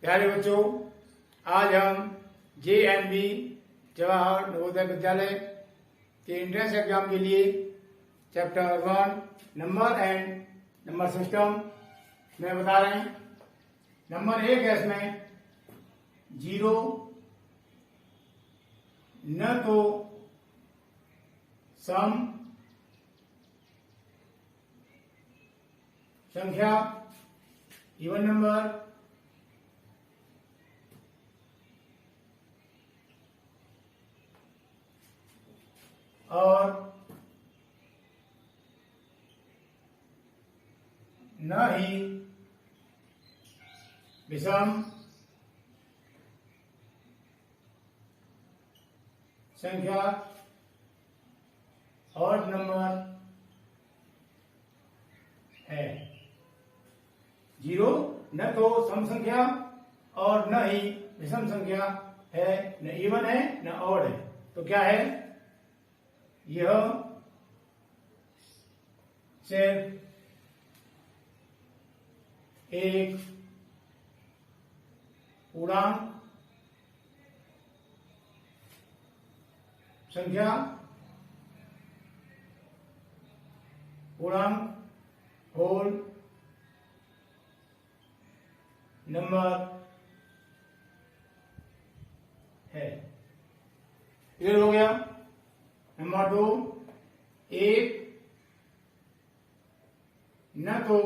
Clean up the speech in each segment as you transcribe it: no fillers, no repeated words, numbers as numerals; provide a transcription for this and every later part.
प्यारे बच्चों, आज हम JNV जवाहर नवोदय विद्यालय के एंट्रेंस एग्जाम के लिए chapter 1 number and number system में बता रहे हैं। नंबर 1 है इसमें जीरो, न तो सम संख्या, इवन नंबर, और न ही विषम संख्या और नंबर है। जीरो न तो सम संख्या और न ही विषम संख्या है, न इवन है न ऑड है। तो क्या है? यह सिर्फ एक पूर्णांक संख्या, पूर्णांक होल नंबर है। क्लियर हो गया? नंबर 2, एक न तो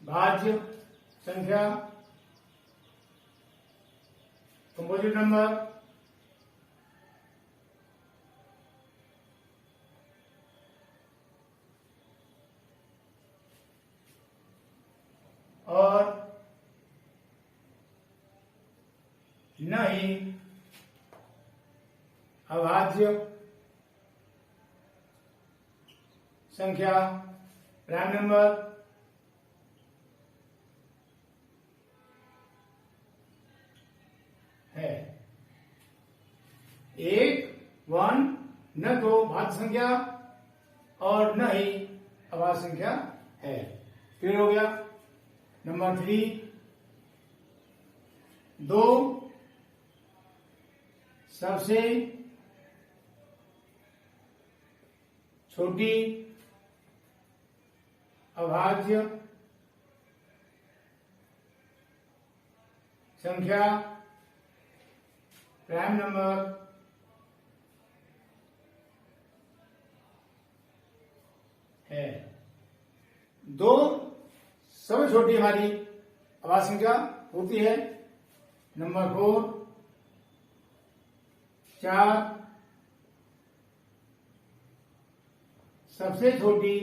भाज्य संख्या, कंपोजिट नंबर, और न ही अभाज्य संख्या, प्राइम नंबर, है। एक, वन, न तो भाज्य संख्या और न ही अभाज्य संख्या है। क्लियर हो गया? नंबर 3, दो सबसे छोटी अभाज्य संख्या, प्राइम नंबर, है। दो सबसे छोटी हमारी अभाज्य संख्या होती है। नंबर 4, 4 सबसे छोटी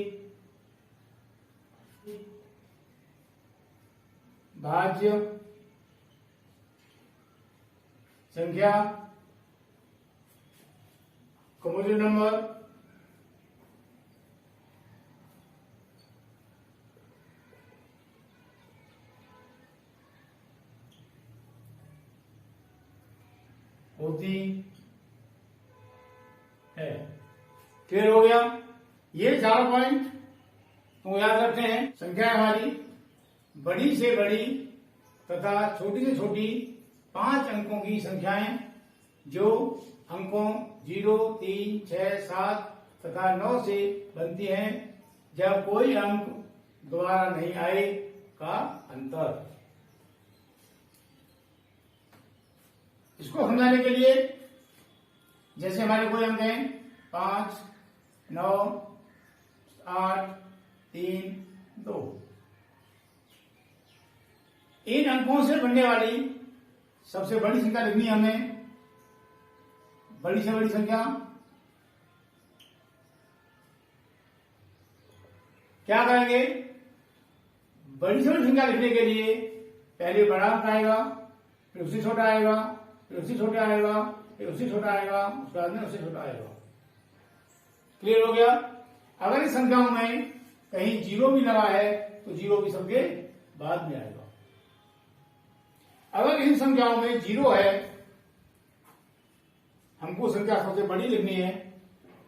भाज्य संख्या, कंपोजिट नंबर, होती है। क्लियर हो गया? ये 4 पॉइंट तो याद रखते हैं। संख्या हमारी बड़ी से बड़ी तथा छोटी से छोटी 5 अंकों की संख्याएं जो अंकों 0, 3, 6, 7 तथा 9 से बनती हैं, जब कोई अंक दोबारा नहीं आए का अंतर। इसको समझाने के लिए जैसे हमारे कोई अंक हैं 5, 9, 8, 3, 2, इन अंकों से बनने वाली सबसे बड़ी संख्या लिखनी है हमें। बड़ी से बड़ी संख्या क्या करेंगे? बड़ी से बड़ी संख्या लिखने के लिए पहले बड़ा अंक आएगा, फिर उससे छोटा आएगा, फिर उससे छोटा आएगा, फिर उससे छोटा आएगा, उसके बाद में उससे छोटा आएगा। क्लियर हो गया? अगर इस संख्याओं में कहीं जीरो भी लगा है तो जीरो भी सबके बाद में आएगा। अगर इन संख्याओं में जीरो है, हमको संख्या सबसे बड़ी लिखनी है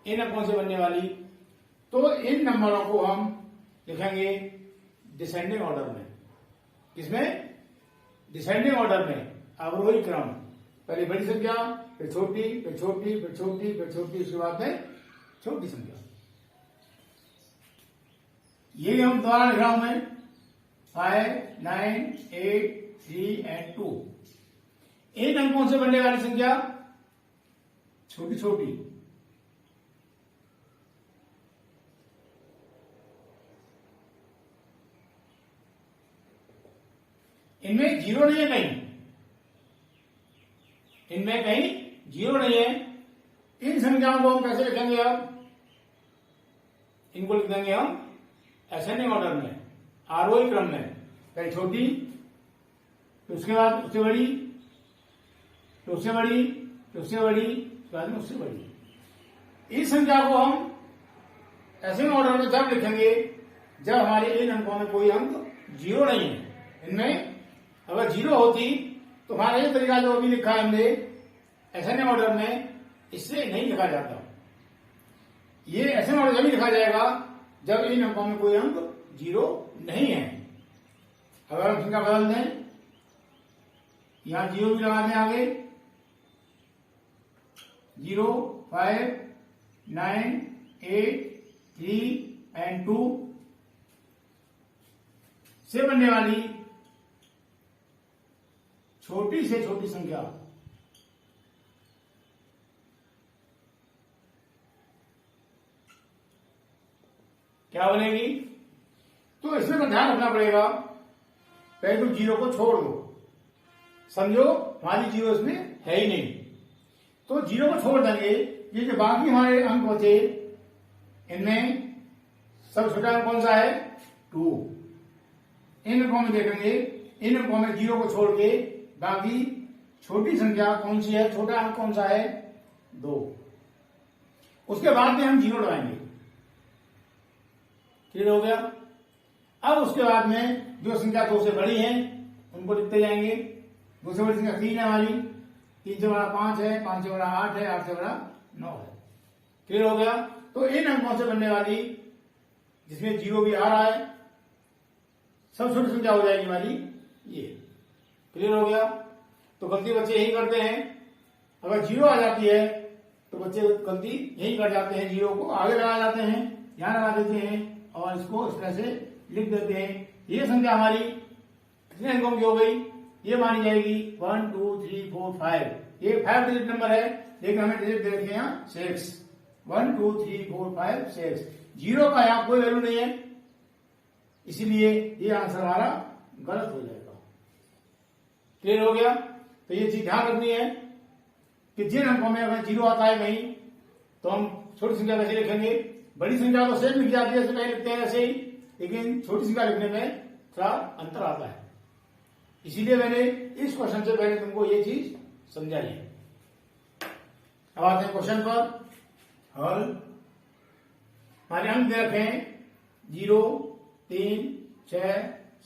इन अंकों से बनने वाली, तो इन नंबरों को हम लिखेंगे डिसेंडिंग ऑर्डर में। किसमें? डिसेंडिंग ऑर्डर में, अवरोही क्रम। पहले बड़ी संख्या, फिर छोटी, फिर छोटी, फिर छोटी, फिर छोटी, उसके बाद में छोटी संख्या। ये भी हम दोबारा लिख रहा हूं मैं, 5, 9, 8, 3 एंड 2। इन अंकों से बनने वाली संख्या छोटी छोटी, इनमें जीरो नहीं है कहीं, इनमें कहीं जीरो नहीं है। इन संख्याओं को हम कैसे लिखेंगे? अब इनको लिख देंगे हम असेंडिंग ऑर्डर में, आरोही क्रम में। पहले छोटी, फिर उसके बाद उससे बड़ी, फिर उससे बड़ी, फिर उससे बड़ी, उसके बाद में उससे बड़ी। इस संख्या को हम असेंडिंग ऑर्डर में जब लिखेंगे जब हमारे इन अंकों में कोई अंक जीरो नहीं है। इनमें अगर जीरो होती तो हमारा ये तरीका जो अभी लिखा है हमने असेंडिंग ऑर्डर में, इससे नहीं लिखा जाता। ये असेंडिंग ऑर्डर जब लिखा जाएगा जब इन अंकों में कोई अंक जीरो नहीं है। अगर हम संख्या बदल दें, यहां जीरो भी लगा दें आगे, 0, 5, 9, 8, 3 एंड 2 से बनने वाली छोटी से छोटी संख्या क्या बनेगी? तो इसमें तो ध्यान रखना पड़ेगा, पहले तो जीरो को छोड़ दो, समझो हमारी जीरो इसमें है ही नहीं, तो जीरो को छोड़ देंगे। ये जो बाकी हमारे अंक बचे, इनमें सबसे छोटा अंक कौन सा है? 2। इन अंकों में देखेंगे, इन अंकों में जीरो को छोड़ के बाकी छोटी संख्या कौन सी है? छोटा अंक कौन सा है? 2। उसके बाद में हम जीरो लगाएंगे। क्लियर हो गया? अब उसके बाद में जो संख्या 2 से बड़ी है उनको लिखते जाएंगे। 2 से बड़ी संख्या 3 है हमारी, 3 से बड़ा 5 है, 5 से बड़ा 8 है, 8 से बड़ा 9 है। क्लियर हो गया? तो इन अंकों से बनने वाली जिसमें जीरो भी आ रहा है, सब छोटी संख्या हो जाएगी हमारी ये। क्लियर हो गया? तो गलती बच्चे यही करते हैं, अगर जीरो आ जाती है तो बच्चे गलती यही कर जाते हैं, जीरो को आगे लगा जाते हैं, यहां लगा देते हैं और इसको इस तरह से लिख देते हैं। ये संख्या हमारी कितने अंकों की हो गई? ये मानी जाएगी 1, 2, 3, 4, 5। ये 5 डिजिट नंबर है, लेकिन हमें डिजिट दे रखे हैं 6। 1, 2, 3, 4, 5, 6। जीरो का यहाँ कोई वैल्यू नहीं है, इसीलिए ये आंसर हमारा गलत हो जाएगा। क्लियर हो गया? तो ये चीज ध्यान रखनी है कि जिन अंकों में अगर जीरो आता है कहीं तो हम छोटी संख्या कैसे लिखेंगे? बड़ी संख्या तो सेम लिखी जाती है, जैसे पहले लिखते हैं वैसे ही, लेकिन छोटी संख्या लिखने में थोड़ा अंतर आता है। इसीलिए मैंने इस क्वेश्चन से पहले तुमको ये चीज समझाई है। अब आते हैं क्वेश्चन पर। हल हमारे अंक दे रखे हैं 0, 3, 6,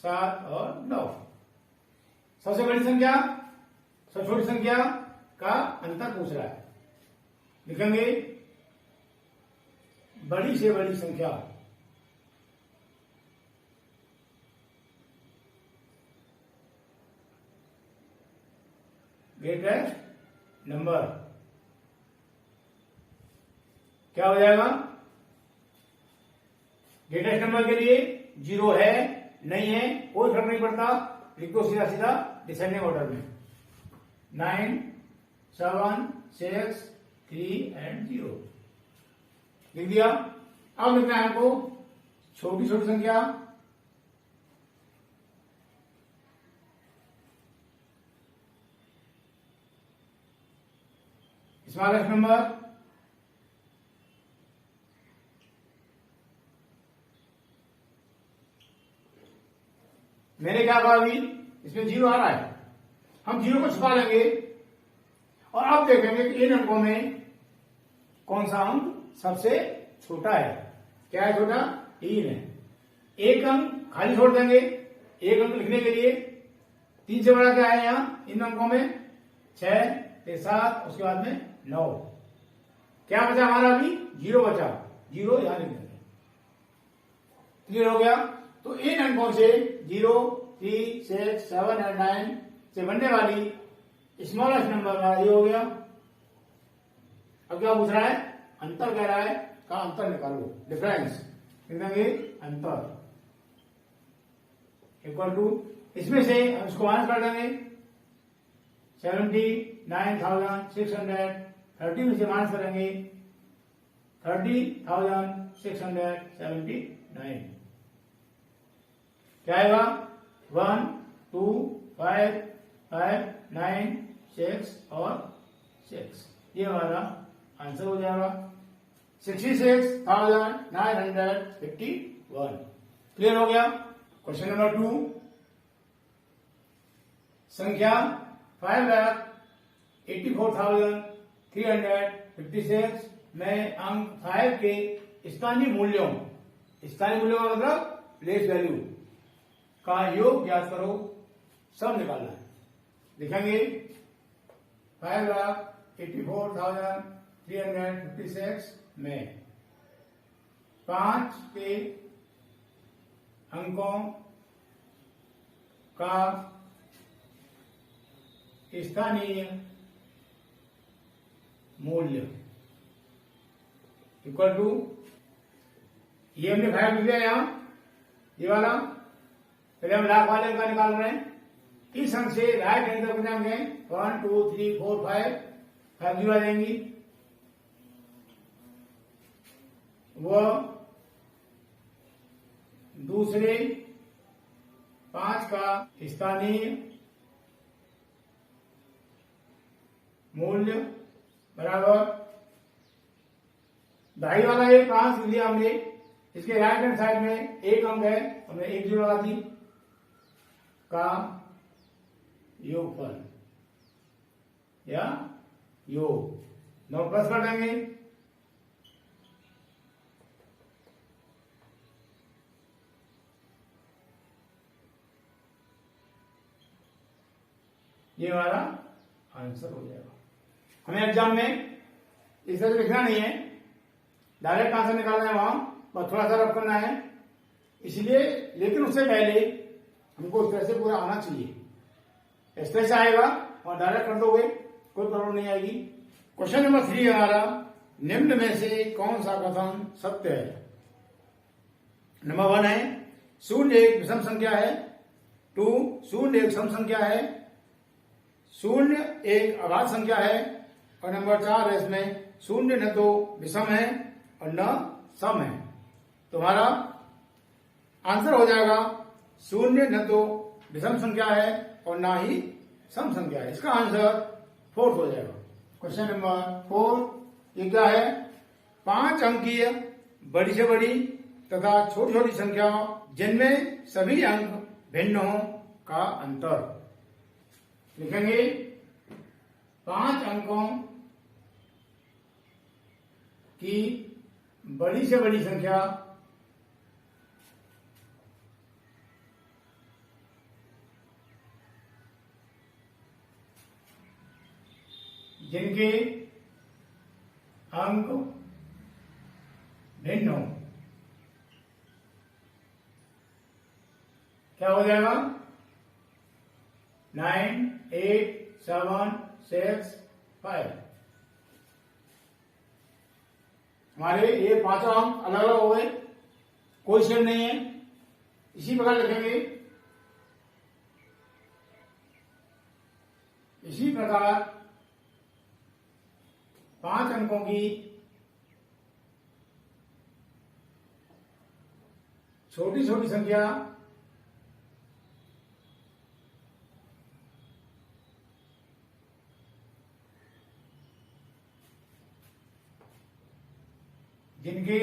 7 और 9। सबसे बड़ी संख्या, सबसे छोटी संख्या का अंतर पूछ रहा है। लिखेंगे बड़ी से बड़ी संख्या ग्रेटेस्ट नंबर। क्या हो जाएगा? ग्रेटेस्ट नंबर के लिए जीरो है नहीं है कोई फर्क नहीं पड़ता, लिख दो सीधा सीधा डिसेंडिंग ऑर्डर में। 9, 7, 6, 3 एंड 0 लिख दिया। अब लिखना है हमको छोटी छोटी संख्या, स्मॉलेस्ट नंबर, मैंने क्या कहा अभी? इसमें जीरो आ रहा है, हम जीरो को छुपा लेंगे और अब देखेंगे कि इन अंकों में कौन सा अंक सबसे छोटा है। क्या है छोटा? 3 है। एक अंक खाली छोड़ देंगे, एक अंक लिखने के लिए। 3 से बड़ा क्या है यहाँ इन अंकों में? 6, फिर 7, उसके बाद में 9। क्या बचा हमारा? अभी जीरो बचा, जीरो यहां लिख देंगे। क्लियर हो गया? तो इन अंकों से 0, 3, 6, 7 और 9 से बनने वाली स्मॉलेस्ट नंबर वाला ये हो गया। अब क्या पूछ रहा है? अंतर कह रहा है, का अंतर निकालो, डिफरेंस लिखेंगे अंतर इक्वल टू, इसमें से हम इसको माइनस कर देंगे 79,600, में से माइनस करेंगे 30,679। क्या आएगा? 1, 2, 5, 5, 9, 6 और 6। ये हमारा आंसर हो जाएगा 66,951। क्लियर हो गया? क्वेश्चन नंबर 2, संख्या 5,84,356 में अंक 5 के स्थानीय मूल्यों का मतलब प्लेस वैल्यू का योग ज्ञात करो, सब निकालना है। लिखेंगे 5,84,356 में 5 के अंकों का स्थानीय मूल्य इक्वल टू, ये हमने 5 लिख दिया यहां, ये वाला पहले हम लाख वाले का निकाल रहे हैं। इस अंक से राइट हैंड तरफ कितने अंक हैं? 1, 2, 3, 4, 5 जीरो आ जाएंगी। वह दूसरे 5 का स्थानीय मूल्य बराबर, दाई वाला एक 5 लिख लिया हमने, इसके राइट हैंड साइड में एक अंक है, हमने 1 जीरो लगा दी, का योगफल या योग 9 प्लस कर देंगे। ये हमारा आंसर हो जाएगा। हमें एग्जाम में इस तरह लिखना नहीं है, डायरेक्ट आंसर निकालना है, वहां बस थोड़ा सा रफ करना है इसलिए, लेकिन उससे पहले हमको इस तरह से पूरा आना चाहिए। इस तरह से आएगा और डायरेक्ट कर दोगे कोई प्रॉब्लम नहीं आएगी। क्वेश्चन नंबर 3 हमारा, निम्न में से कौन सा कथन सत्य है? नंबर 1 है शून्य एक विषम संख्या है, 2 शून्य एक सम संख्या है, शून्य एक अभाज्य संख्या है, और नंबर 4 है इसमें शून्य न तो विषम है और न सम है। तुम्हारा आंसर हो जाएगा शून्य न तो विषम संख्या है और ना ही सम संख्या है। इसका आंसर 4 हो जाएगा। क्वेश्चन नंबर 4, ये क्या है? 5 अंकीय बड़ी से बड़ी तथा छोटी छोटी संख्या जिनमें सभी अंक भिन्न हो का अंतर। लिखेंगे 5 अंकों की बड़ी से बड़ी संख्या जिनके अंक भिन्न हो, क्या हो जाएगा? 9, 8, 7, 6, 5। हमारे ये 5 अंक अलग अलग हो गए, कोई सेम नहीं है। इसी प्रकार लिखेंगे, इसी प्रकार 5 अंकों की छोटी छोटी संख्या जिनके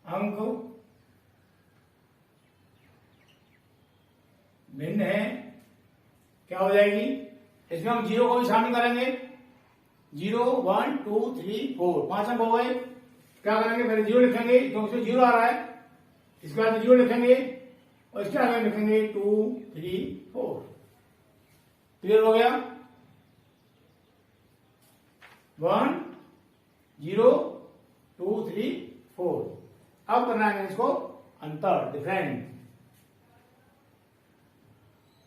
अंक भिन्न है, क्या हो जाएगी? इसमें हम 0 को भी शामिल करेंगे। 0, 1, 2, 3, 4 5 अंक हो गए। क्या करेंगे? पहले 0 लिखेंगे क्योंकि उसमें 0 आ रहा है, इसके बाद 0 लिखेंगे और इसके आगे लिखेंगे 2, 3, 4। क्लियर हो गया? 1, 0 2 3 4। अब करना है इसको अंतर, डिफरेंट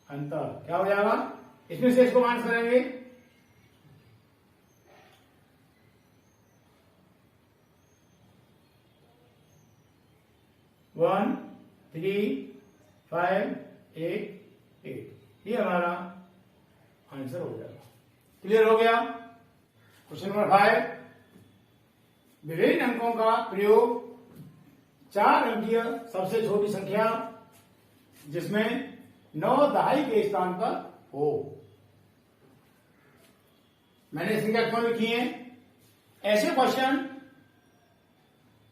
अंतर। क्या हो जाएगा, इसमें से इसको माइनस करेंगे, वन 3 5 8 8। ये हमारा आंसर हो जाएगा। क्लियर हो गया। क्वेश्चन नंबर 5, विभिन्न अंकों का प्रयोग 4 अंकीय सबसे छोटी संख्या जिसमें 9 दहाई के स्थान पर हो। मैंने संख्या क्यों लिखी है? ऐसे क्वेश्चन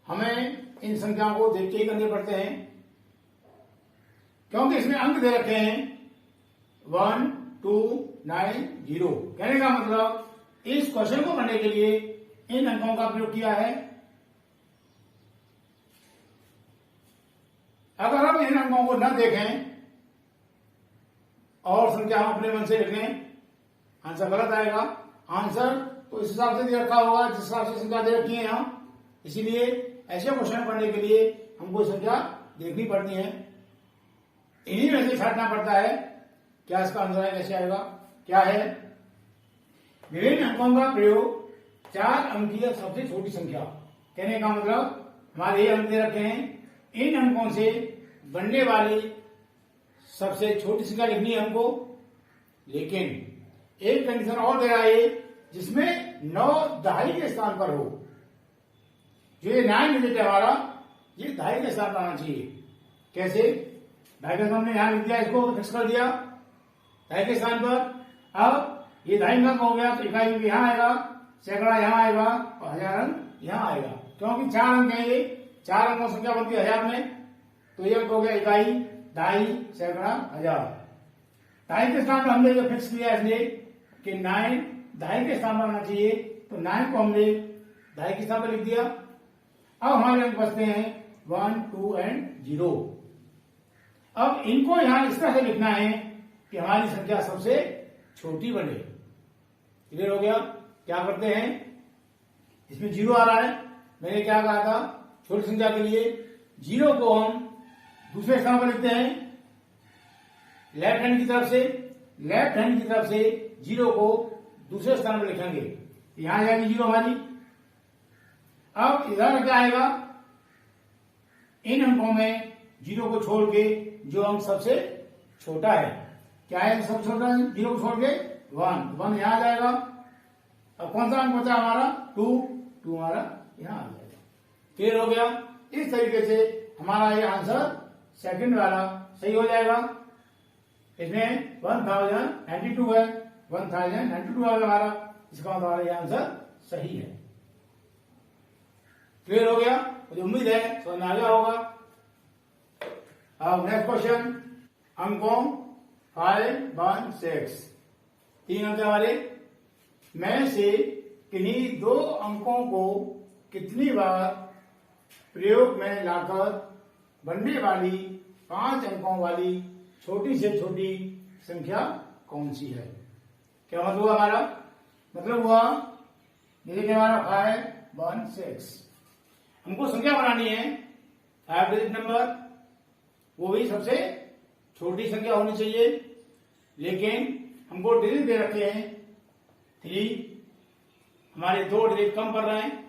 हमें इन संख्याओं को देख के ही करने पड़ते हैं, क्योंकि इसमें अंक दे रखे हैं 1 2 9 0। कहने का मतलब इस क्वेश्चन को करने के लिए इन अंकों का प्रयोग किया है। अगर हम इन अंकों को न देखें और संख्या हम अपने मन से लिख लें, आंसर गलत आएगा। आंसर तो इस हिसाब से दे रखा होगा जिस हिसाब से संख्या दे रखी है यहां। इसीलिए ऐसे क्वेश्चन पढ़ने के लिए हमको संख्या देखनी पड़ती है, इन्हीं में से छांटना पड़ता है क्या इसका आंसर है, कैसे आएगा। क्या है, विभिन्न अंकों का प्रयोग 4 अंकीय सबसे छोटी संख्या। कहने का मतलब हमारे ये अंक दे रखे हैं, इन अंकों से बनने वाली सबसे छोटी संख्या लिखनी है हमको। लेकिन एक कंडीशन और दे रहा है जिसमें 9 दहाई के स्थान पर हो। जो ये 9 डिजिट है हमारा, ये दहाई के स्थान पर आना चाहिए। कैसे, दहाई के स्थान में यहां लिख दिया, इसको फिक्स कर दिया दहाई के स्थान पर। अब ये दहाई अंक हो गया तो इकाई अंक यहां आएगा, सैकड़ा यहां आएगा और हजार अंक यहां आएगा, क्योंकि 4 अंक है। ये 4 अंकों संख्या बनती है 1000 में, तो ये अंक हो गया इकाई, दहाई, सैकड़ा, हजार। दहाई के स्थान पर हमने जो फिक्स किया इसलिए कि 9 दहाई के स्थान पर आना चाहिए, तो 9 को हमने दहाई के स्थान पर लिख दिया। अब हमारे अंक बचते हैं 1 2 एंड 0। अब इनको यहां इस तरह से लिखना है कि हमारी संख्या सबसे छोटी बने। क्लियर हो गया। क्या करते हैं, इसमें 0 आ रहा है, मैंने क्या कहा था, छोटी संख्या के लिए 0 को हम दूसरे स्थान पर लिखते हैं लेफ्ट हैंड की तरफ से। लेफ्ट हैंड की तरफ से 0 को दूसरे स्थान पर लिखेंगे, यहां जाएगी 0 हमारी। अब इधर क्या आएगा, इन अंकों में 0 को छोड़ के जो अंक सबसे छोटा है, क्या है सबसे छोटा है, 0 को छोड़ के 1 यहां आ जाएगा। अब कौन सा अंक बचा हमारा, 2 हमारा यहां आ जाएगा। क्लियर हो गया। इस तरीके से हमारा ये आंसर सेकंड वाला सही हो जाएगा। इसमें 1092 है, 1092 है हमारा, इसका मतलब ये आंसर सही है। क्लियर हो गया, मुझे उम्मीद है समझ में आ गया होगा। अब नेक्स्ट क्वेश्चन, अंकों 5 1 6। 3 अंक हमारे में से किन्हीं 2 अंकों को कितनी बार प्रयोग में लाकर बनने वाली 5 अंकों वाली छोटी से छोटी संख्या कौन सी है। क्या मतलब हुआ हमारा, मतलब हुआ जैसे कि हमारा 5 1 6, हमको संख्या बनानी है 5 डिजिट नंबर, वो भी सबसे छोटी संख्या होनी चाहिए। लेकिन हमको डिजिट दे रखे हैं 3, हमारे 2 डिजिट कम पड़ रहे हैं।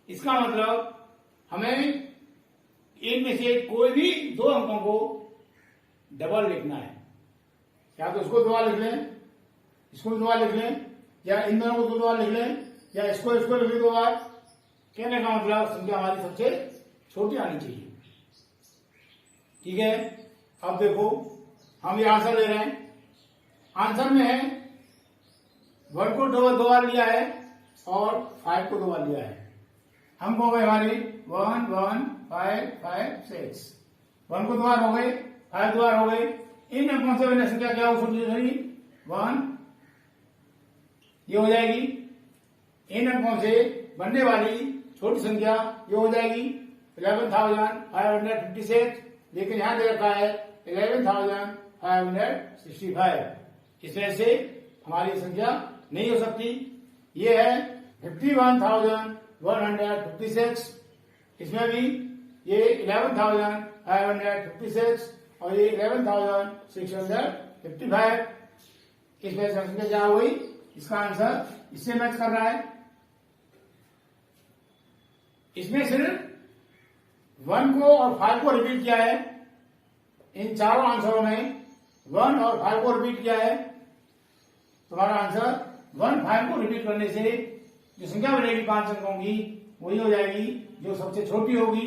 इसका मतलब हमें इनमें से कोई भी 2 अंकों को डबल लिखना है। या तो इसको 2 बार लिख लें, इसको 2 बार लिख लें, या इन दोनों को 2 बार लिख लें, या इसको लिख लें 2 बार। कहने का मतलब संख्या हमारी सबसे छोटी आनी चाहिए। ठीक है। अब देखो हम ये आंसर ले रहे हैं, आंसर में है 1 को 2 बार लिया है और 5 को 2 बार लिया है। हमको हो गए हमारी 1 1 5 5 6, 1 को 2 बार हो गए, 5 2 बार हो गए। इन अंकों से मैंने संख्या क्या हो छोटी 1 ये हो जाएगी। इन अंकों से बनने वाली छोटी संख्या ये हो जाएगी 11,556, लेकिन यहां दे रखा है 11,565। इस तरह से हमारी संख्या नहीं हो सकती। ये है 51,556। 1156, इसमें भी ये 11,556 और ये 11,655, इसमें संख्या क्या हुई, इसका आंसर इससे मैच कर रहा है। इसमें सिर्फ 1 को और 5 को रिपीट किया है, इन चारों आंसरों में 1 और 5 को रिपीट किया है। तुम्हारा आंसर 1 5 को रिपीट करने से जो संख्या बनेगी 5 अंकों की वही हो जाएगी जो सबसे छोटी होगी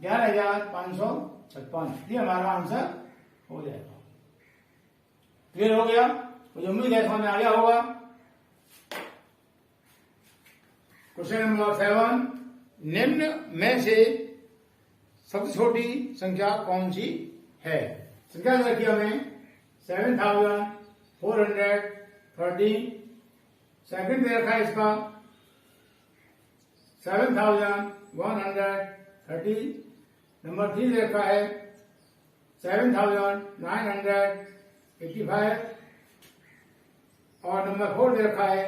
11,556। ये हमारा आंसर हो जाएगा। क्लियर हो गया? मुझे उम्मीद है समझ में आ गया होगा। क्वेश्चन नंबर 7, निम्न में से सबसे छोटी संख्या कौन सी है? संख्या रखी हमें 7,413, सेकंड दे रखा है इसका 7,130, नंबर 3 दे रखा है 7,985 और नंबर 4 दे रखा है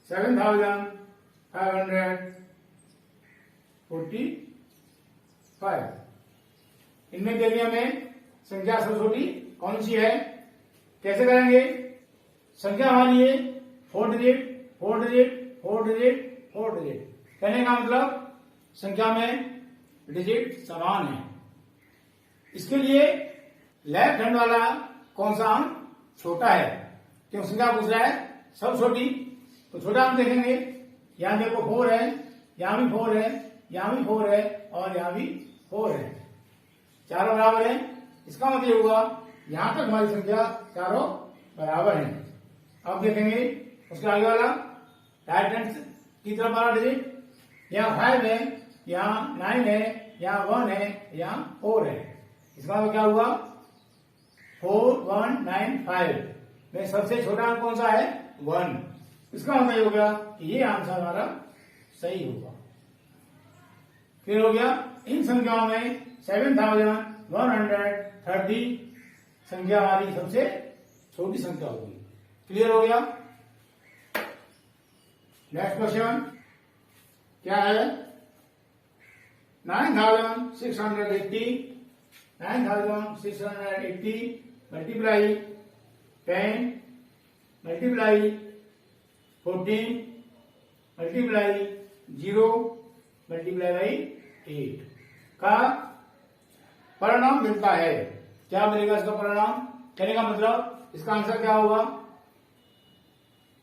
7,545। इनमें के लिए हमें संख्या सबसे छोटी कौन सी है? कैसे करेंगे? संख्या हमारी है 4 डिजिट 4 डिजिट 4 डिजिट 4 डिजिट। कहने का मतलब संख्या में डिजिट समान है। इसके लिए लेफ्ट हैंड वाला कौन सा अंक छोटा है? क्यों संख्या पूछ रहा है सब छोटी, तो छोटा अंक देखेंगे। यहां देखो 4 है, यहां भी 4 है, यहां भी 4 है और यहां भी 4 है, चारों बराबर है। इसका मतलब होगा यहां तक हमारी संख्या चारों बराबर है। अब देखेंगे उसके आगे वाला राइट हैंड की तरफ वाला डिजिट, यहाँ 5 है, यहाँ 9 है, यहाँ 1 है, यहाँ 4 है। इसका मतलब क्या हुआ 4195 में सबसे छोटा अंक कौन सा है 1। इसका मतलब हो गया कि ये आंसर हमारा सही होगा। फिर हो गया इन संख्याओं में 7,130 संख्या हमारी सबसे छोटी संख्या होगी। क्लियर हो गया? नेक्स्ट क्वेश्चन क्या है? 9,680 multiply 10 multiply 14 multiply 0 multiply by 8 का परिणाम मिलता है। क्या मिलेगा इसका परिणाम? कहने का मतलब इसका आंसर क्या होगा?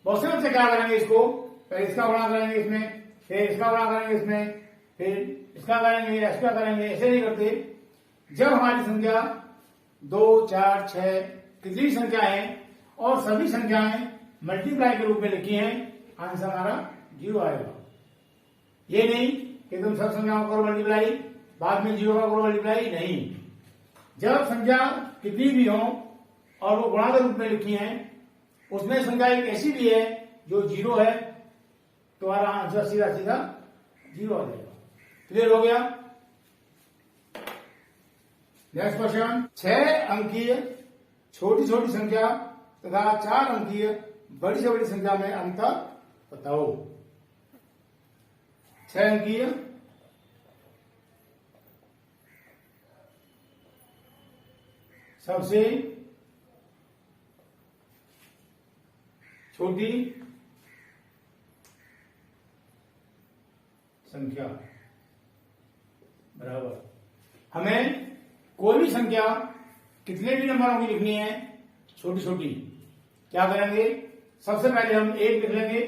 बहुत से बच्चे क्या करेंगे, इसको पहले इसका गुणा करेंगे इसमें, फिर इसका गुणा करेंगे इसमें, फिर इसका करेंगे, इसका करेंगे। ऐसे नहीं करते। जब हमारी संख्या 2 4 6 कितनी संख्याएं और सभी संख्याएं मल्टीप्लाई के रूप में लिखी हैं, आंसर हमारा 0 आएगा। ये नहीं कि तुम सब संख्याओं को करो मल्टीप्लाई, बाद में 0 का करो मल्टीप्लाई, नहीं। जब संख्या कितनी भी हो और वो गुणा के रूप में लिखी है, उसमें संख्या एक ऐसी भी है जो 0 है, तुम्हारा आंसर सीधा सीधा 0 आ जाएगा। क्लियर हो गया? नेक्स्ट क्वेश्चन, 6 अंकीय छोटी छोटी संख्या तथा 4 अंकीय बड़ी से बड़ी संख्या में अंतर बताओ। 6 अंकीय सबसे छोटी संख्या बराबर, हमें कोई भी संख्या कितने भी नंबरों की लिखनी है छोटी छोटी, क्या करेंगे? सबसे पहले हम 1 लिख लेंगे।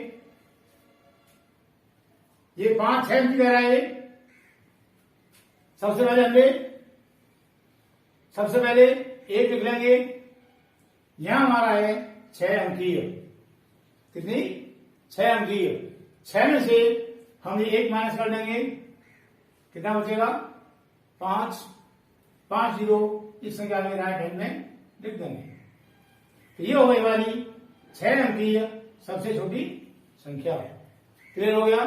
ये 5 6 की कह रहा है। सबसे पहले हमने 1 लिख लेंगे। यहां हमारा है 6 अंकीय। कितनी? 6 अंकीय। 6 में से हम ये 1 माइनस कर देंगे, कितना बचेगा? 5 5 0 इस संख्या में राइट हैंड में लिख देंगे। तो ये हो गई हमारी 6 अंकीय सबसे छोटी संख्या। क्लियर हो गया?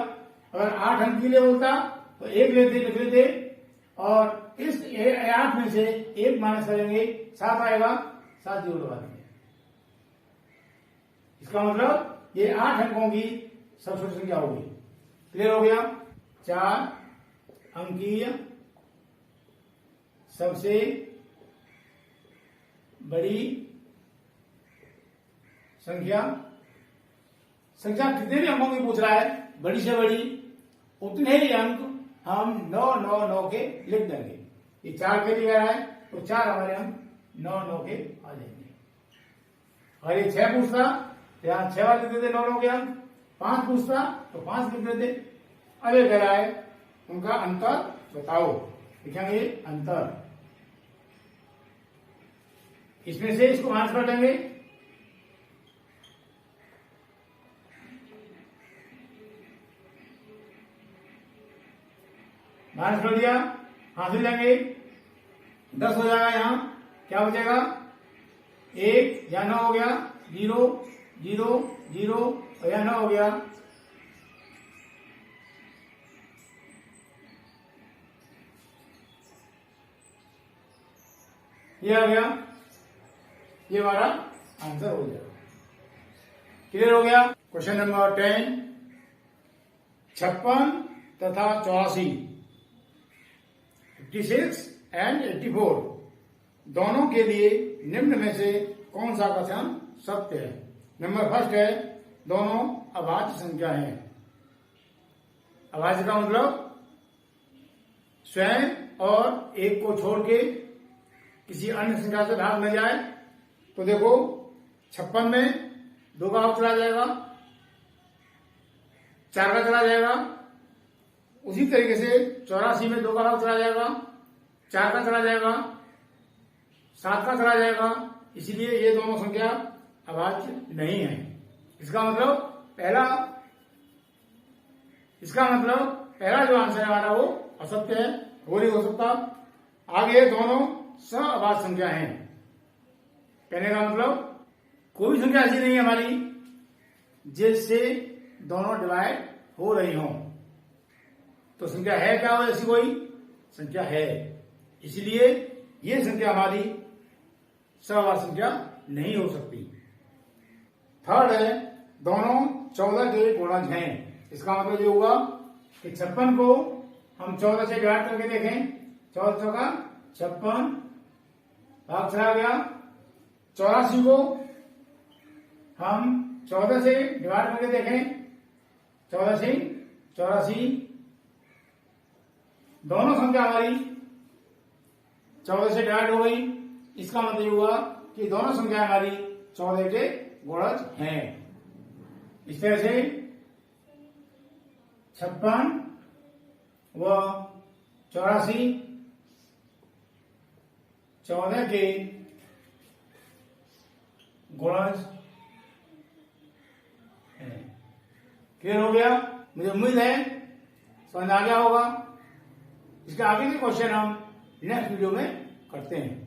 अगर 8 अंक के लिए बोलता तो 1 लिख लेते और इस 8 में से 1 माइनस करेंगे, 7 आएगा, 7 0 लगा देंगे। इसका मतलब ये 8 अंकों की सबसे छोटी संख्या होगी। क्लियर हो गया। 4 अंकीय सबसे बड़ी संख्या कितने भी अंकों की पूछ रहा है, बड़ी से बड़ी, उतने ही अंक हम 9 9 9 के लिख देंगे। ये 4 के लिए है तो 4 हमारे अंक 9 9 के आ जाएंगे। और ये 6 पूछता तो यहाँ 6 वाले लिख देते 9 9 के अंक। 5 पूछता तो 5 लिख देते। अब ये कह रहा है उनका अंतर बताओ, लिखेंगे अंतर। इसमें से इसको माइनस कर देंगे, माइनस कर दिया, हासिल लेंगे 10 हो जाएगा। यहां क्या बचेगा 1, या 9 हो गया 0 0 0 और यह 9 हो गया। ये आ गया, ये हमारा आंसर हो जाएगा। क्लियर हो गया। क्वेश्चन नंबर 10, 56 तथा 84, 56 एंड 84 दोनों के लिए निम्न में से कौन सा कथन सत्य है। नंबर फर्स्ट है दोनों अभाज्य संख्या हैं। अभाज्य का मतलब स्वयं और एक को छोड़ के किसी अन्य संख्या से भाग न जाए। तो देखो 56 में 2 का भाग चला जाएगा, 4 का चला जाएगा। उसी तरीके से 84 में 2 का भाग चला जाएगा, 4 का चला जाएगा, 7 का चला जाएगा। इसलिए ये दोनों संख्या अभाज्य नहीं है। इसका मतलब पहला जो आंसर है हमारा वो असत्य है, वो नहीं हो सकता। आगे दोनों सअभाज्य संख्या हैं। कहने का मतलब कोई संख्या ऐसी नहीं है हमारी जिससे दोनों डिवाइड हो रही हो। तो संख्या है क्या हो, ऐसी कोई संख्या है, इसलिए ये संख्या हमारी सअभाज्य संख्या नहीं हो सकती। थर्ड है दोनों 14 के गुणज हैं। इसका मतलब ये हुआ कि 56 को हम 14 से डिवाइड करके देखें, 14 चौका 56 भाग चला गया। 84 को हम 14 से डिवाइड करके देखें, 14 से 84 दोनों संख्या हमारी 14 से डिवाइड हो गई। इसका मतलब हुआ कि दोनों संख्या हमारी 14 के गुणज हैं। इस तरह से 56 व 84 14 के गुणज हैं। क्लियर हो गया। मुझे उम्मीद है समझ आ गया होगा। इसके आगे के क्वेश्चन हम नेक्स्ट वीडियो में करते हैं।